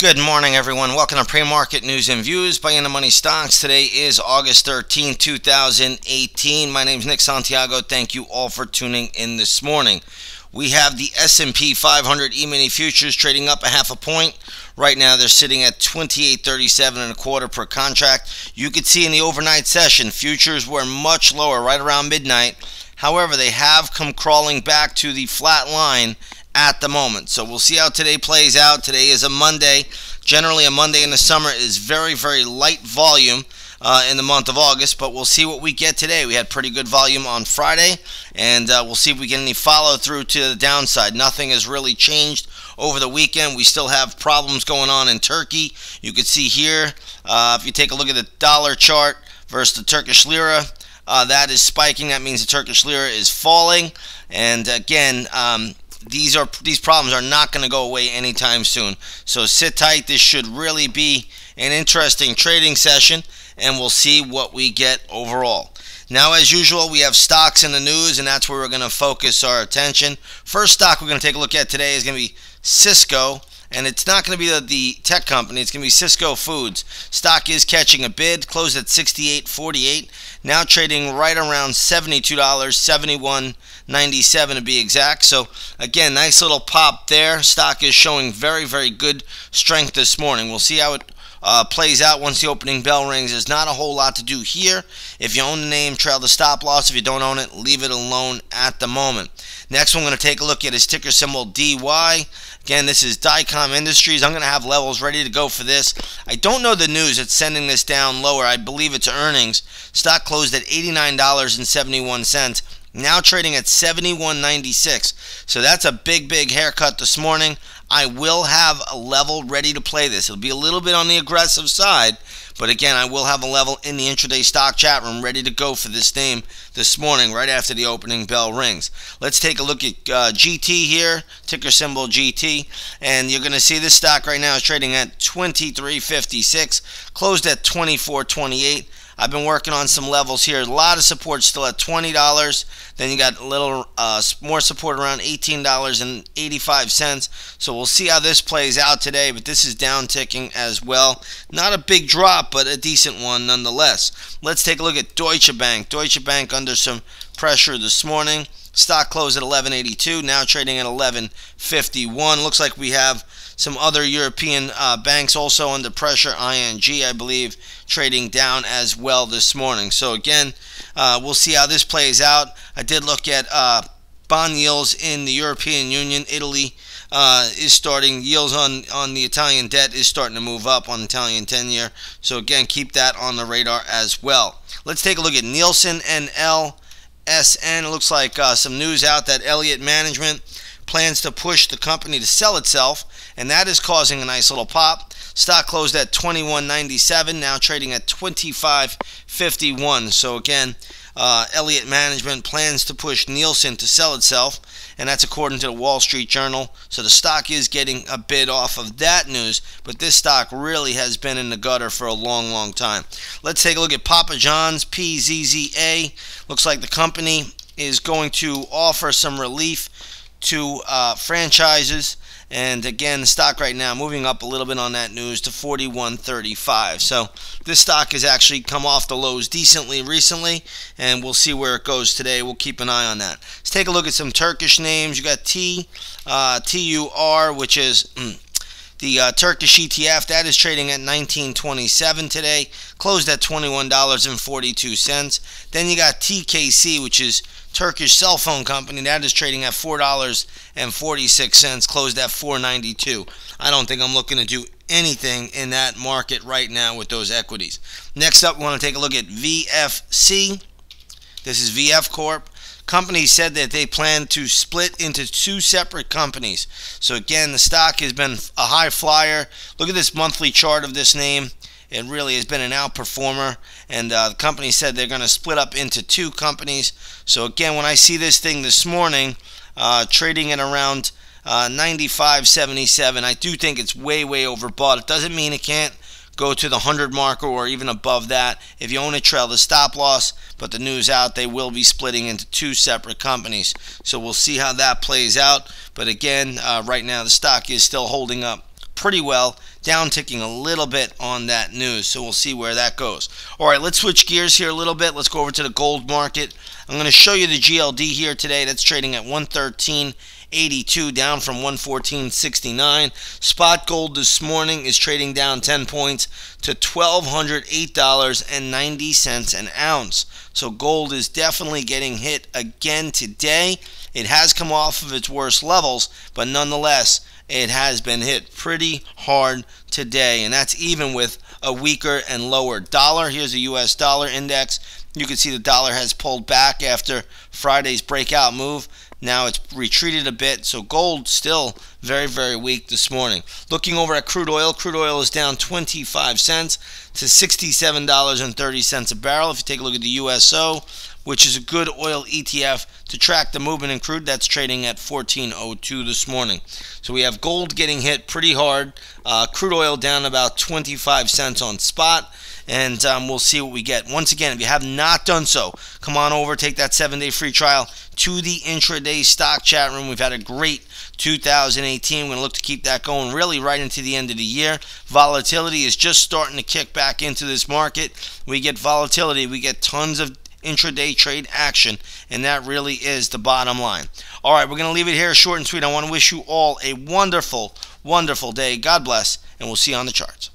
Good morning, everyone. Welcome to Pre-Market News and Views by In the Money Stocks. Today is August 13, 2018. My name is Nick Santiago. Thank you all for tuning in this morning. We have the S&P 500 E-mini futures trading up a half a point. Right now, they're sitting at 28.37 and a quarter per contract. You could see in the overnight session, futures were much lower, right around midnight. However, they have come crawling back to the flat line at the moment. So we'll see how today plays out. Today is a Monday. Generally, a Monday in the summer is very, very light volume in the month of August, but we'll see what we get today. We had pretty good volume on Friday, and we'll see if we get any follow through to the downside. Nothing has really changed over the weekend. We still have problems going on in Turkey. You can see here, if you take a look at the dollar chart versus the Turkish lira, that is spiking. That means the Turkish lira is falling. And again, these problems are not going to go away anytime soon. So sit tight. This should really be an interesting trading session, and we'll see what we get overall. Now, as usual, we have stocks in the news, and that's where we're going to focus our attention. First stock we're going to take a look at today is going to be Cisco, and it's not going to be the tech company. It's going to be Cisco Foods. Stock is catching a bid, closed at $68.48, now trading right around $72, $71.97 to be exact. So again, nice little pop there. Stock is showing very, very good strength this morning. We'll see how it plays out once the opening bell rings. There's not a whole lot to do here. If you own the name, trail the stop loss. If you don't own it, leave it alone at the moment. Next one I'm going to take a look at is ticker symbol DY. Again, this is Dycom Industries. I'm going to have levels ready to go for this. I don't know the news that's sending this down lower. I believe it's earnings. Stock closed at $89.71. Now trading at $71.96. So that's a big, big haircut this morning. I will have a level ready to play this. It'll be a little bit on the aggressive side, but again, I will have a level in the intraday stock chat room ready to go for this name this morning right after the opening bell rings. Let's take a look at GT here, ticker symbol GT, and you're going to see this stock right now is trading at $23.56, closed at $24.28. I've been working on some levels here. A lot of support still at $20. Then you got a little more support around $18.85. So we'll see how this plays out today. But this is down ticking as well. Not a big drop, but a decent one nonetheless. Let's take a look at Deutsche Bank. Deutsche Bank under some pressure this morning. Stock closed at $11.82. Now trading at $11.51. Looks like we have some other European banks also under pressure. ING, I believe, trading down as well this morning. So again, we'll see how this plays out. I did look at bond yields in the European Union. Italy is starting, yields on the Italian debt is starting to move up on the Italian 10-year. So again, keep that on the radar as well. Let's take a look at Nielsen and LSN. It looks like some news out that Elliott Management plans to push the company to sell itself, and that is causing a nice little pop. Stock closed at $21.97, now trading at $25.51. So again, Elliott Management plans to push Nielsen to sell itself, and that's according to the Wall Street Journal. So the stock is getting a bid off of that news, but this stock really has been in the gutter for a long, long time. Let's take a look at Papa John's, PZZA. Looks like the company is going to offer some relief to franchises. And again, the stock right now moving up a little bit on that news to $41.35. So this stock has actually come off the lows decently recently, and we'll see where it goes today. We'll keep an eye on that. Let's take a look at some Turkish names. You got TUR, which is the Turkish ETF. That is trading at $19.27 today, closed at $21.42. Then you got TKC, which is Turkish cell phone company. That is trading at $4.46, closed at $4.92. I don't think I'm looking to do anything in that market right now with those equities. Next up, we want to take a look at VFC. This is VF Corp. Company said that they plan to split into two separate companies. So again, the stock has been a high flyer. Look at this monthly chart of this name. It really has been an outperformer, and the company said they're going to split up into two companies. So again, when I see this thing this morning trading at around 95.77, I do think it's way, way overbought. It doesn't mean it can't go to the 100 marker or even above that. If you own a trail, the stop loss, but the news out, they will be splitting into two separate companies. So we'll see how that plays out. But again, right now the stock is still holding up pretty well, down ticking a little bit on that news. So we'll see where that goes. All right, let's switch gears here a little bit. Let's go over to the gold market. I'm going to show you the GLD here today. That's trading at 113.82, down from 114.69. Spot gold this morning is trading down 10 points to $1,208.90 an ounce. So gold is definitely getting hit again today. It has come off of its worst levels, but nonetheless, it has been hit pretty hard today, and that's even with a weaker and lower dollar. Here's the US dollar index. You can see the dollar has pulled back after Friday's breakout move. Now it's retreated a bit, so gold still very, very weak this morning. Looking over at crude oil is down 25 cents to $67.30 a barrel. If you take a look at the USO, which is a good oil ETF to track the movement in crude, that's trading at 14.02 this morning. So we have gold getting hit pretty hard. Crude oil down about 25 cents on spot. And we'll see what we get. Once again, if you have not done so, come on over, take that 7-day free trial to the intraday stock chat room. We've had a great 2018. We're going to look to keep that going really right into the end of the year. Volatility is just starting to kick back into this market. We get volatility. We get tons of intraday trade action, and that really is the bottom line. All right, we're going to leave it here short and sweet. I want to wish you all a wonderful, wonderful day. God bless, and we'll see you on the charts.